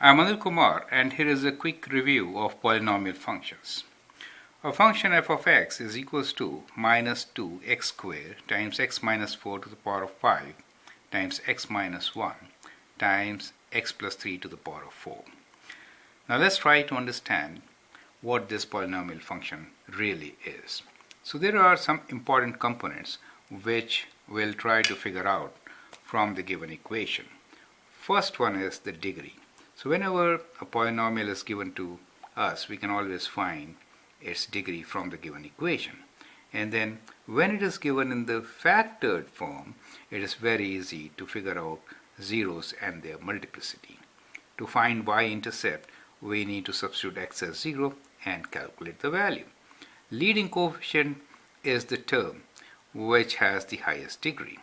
I'm Anil Kumar, and here is a quick review of polynomial functions. A function f of x is equals to minus 2x squared times x minus 4 to the power of 5 times x minus 1 times x plus 3 to the power of 4. Now let's try to understand what this polynomial function really is. So there are some important components which we'll try to figure out from the given equation. First one is the degree. So whenever a polynomial is given to us, we can always find its degree from the given equation. And then when it is given in the factored form, it is very easy to figure out zeros and their multiplicity. To find y-intercept, we need to substitute x as 0 and calculate the value. Leading coefficient is the term which has the highest degree,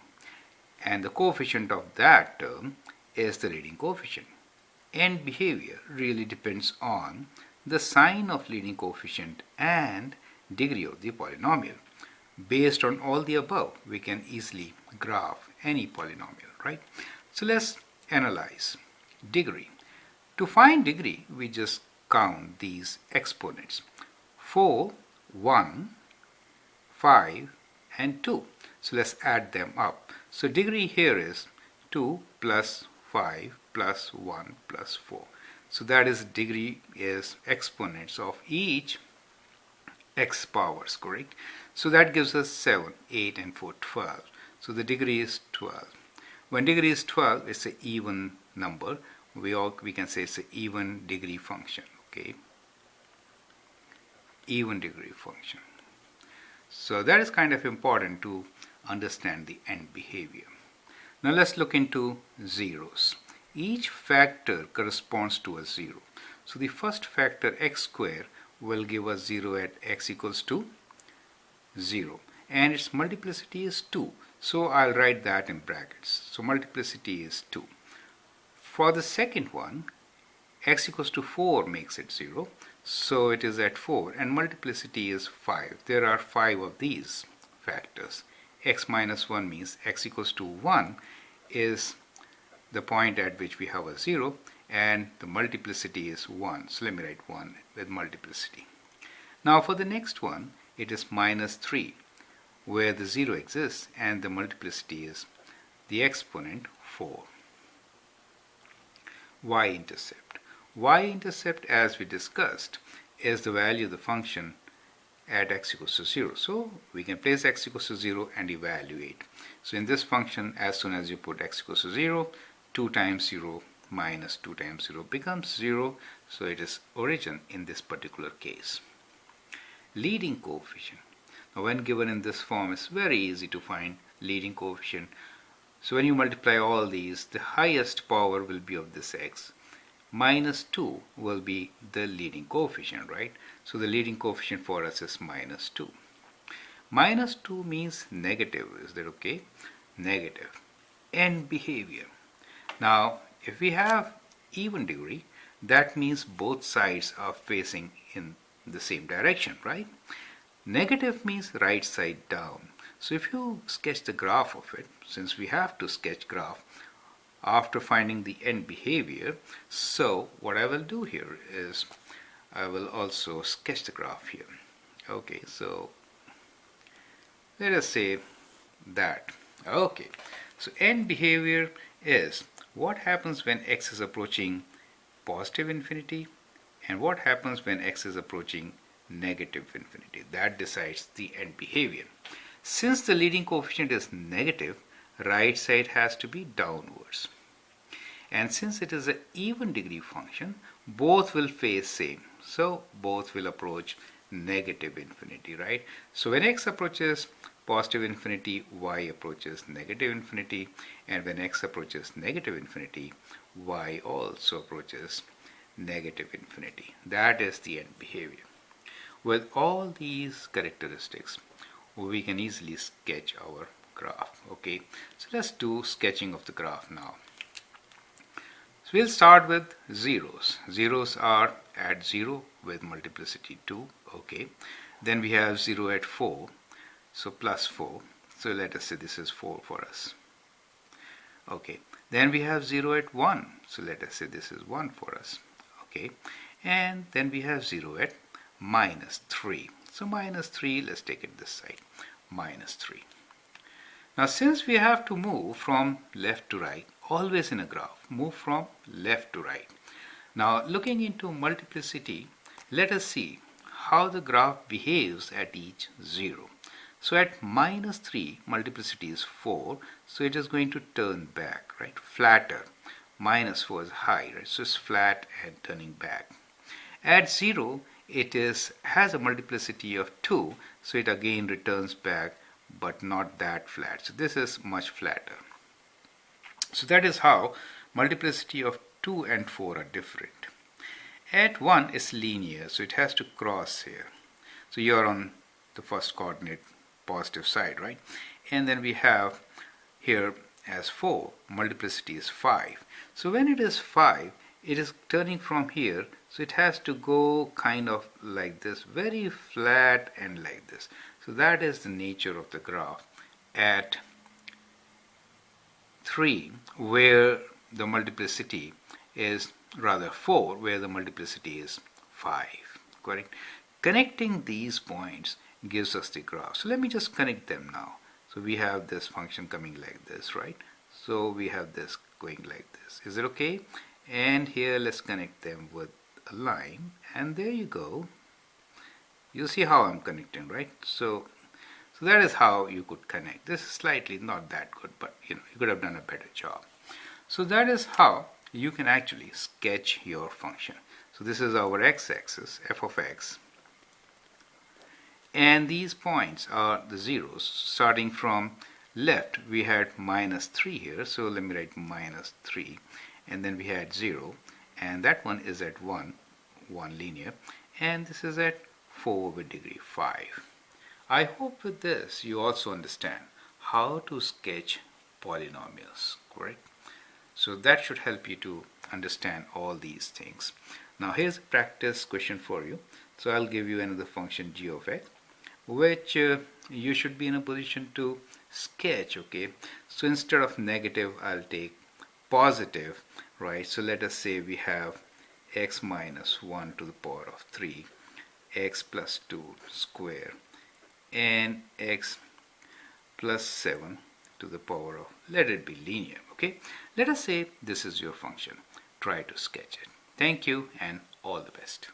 and the coefficient of that term is the leading coefficient. And behavior really depends on the sign of leading coefficient and degree of the polynomial. Based on all the above, we can easily graph any polynomial, right? So let's analyze degree. To find degree, we just count these exponents: 4, 1, 5, and 2. So let's add them up. So degree here is 2 plus 5 plus 1 plus 4. So that is degree is exponents of each x powers, correct? So that gives us 7, 8, and 4, 12. So the degree is 12. When degree is 12, it's an even number. We can say it's an even degree function, okay? Even degree function. So that is kind of important to understand the end behavior. Now let's look into zeros. Each factor corresponds to a 0. So the first factor, x squared, will give us 0 at x equals to 0. And its multiplicity is 2. So I'll write that in brackets. So multiplicity is 2. For the second one, x equals to 4 makes it 0. So it is at 4. And multiplicity is 5. There are 5 of these factors. X minus 1 means x equals to 1 is the point at which we have a 0, and the multiplicity is 1. So let me write 1 with multiplicity. Now for the next one, it is minus 3, where the 0 exists and the multiplicity is the exponent 4. Y-intercept. Y-intercept, as we discussed, is the value of the function at x equals to 0. So we can place x equals to 0 and evaluate. So in this function, as soon as you put x equals to 0, 2 times 0 minus 2 times 0 becomes 0. So it is origin in this particular case. Leading coefficient. Now when given in this form, it's very easy to find leading coefficient. So when you multiply all these, the highest power will be of this x. Minus 2 will be the leading coefficient, right? So the leading coefficient for us is minus 2. Minus 2 means negative. Is that okay? Negative. End behavior. Now, if we have even degree, that means both sides are facing in the same direction, right? Negative means right side down. So if you sketch the graph of it, since we have to sketch graph after finding the end behavior, so what I will do here is I will also sketch the graph here. Okay, so let us say that. Okay, so end behavior is what happens when x is approaching positive infinity and what happens when x is approaching negative infinity. That decides the end behavior. Since the leading coefficient is negative, right side has to be downwards. And since it is an even degree function, both will face same. So both will approach negative infinity, right? So when x approaches positive infinity, y approaches negative infinity, and when x approaches negative infinity, y also approaches negative infinity. That is the end behavior. With all these characteristics, we can easily sketch our graph. Okay, so let's do sketching of the graph now. So we'll start with zeros. Zeros are at 0 with multiplicity 2. Okay, then we have 0 at 4. So plus 4. So let us say this is 4 for us. Okay, Then we have 0 at 1. So let us say this is 1 for us. Okay. And then we have 0 at minus 3. So minus 3, let's take it this side. Minus 3. Now since we have to move from left to right, always in a graph, move from left to right. Now looking into multiplicity, let us see how the graph behaves at each 0. So at minus 3, multiplicity is 4, so it is going to turn back, right? Flatter. Minus 4 is high, right? So it's flat and turning back. At 0, it has a multiplicity of 2, so it again returns back, but not that flat. So this is much flatter. So that is how multiplicity of 2 and 4 are different. At 1 is linear, so it has to cross here. So you are on the first coordinate positive side, right? And then we have here as 4, multiplicity is 5. So when it is 5, it is turning from here, so it has to go kind of like this, very flat and like this. So that is the nature of the graph at 3, where the multiplicity is rather 4, where the multiplicity is 5. Correct? Connecting these points gives us the graph. So let me just connect them now. So we have this function coming like this, right? So we have this going like this. Is it okay? And here let's connect them with a line, and there you go. You see how I'm connecting, right? So that is how you could connect. This is slightly not that good, but you could have done a better job. So that is how you can actually sketch your function. So this is our x-axis, f of x. And these points are the zeros. Starting from left, we had minus 3 here. So let me write minus 3. And then we had 0. And that one is at 1 linear. And this is at 4 with degree 5. I hope with this you also understand how to sketch polynomials, correct? So that should help you to understand all these things. Now here's a practice question for you. So I'll give you another function g of x, which you should be in a position to sketch, okay? So instead of negative, I'll take positive, right? So let us say we have x minus 1 to the power of 3, x plus 2 square, and x plus 7 to the power of, let it be linear, okay? Let us say this is your function. Try to sketch it. Thank you and all the best.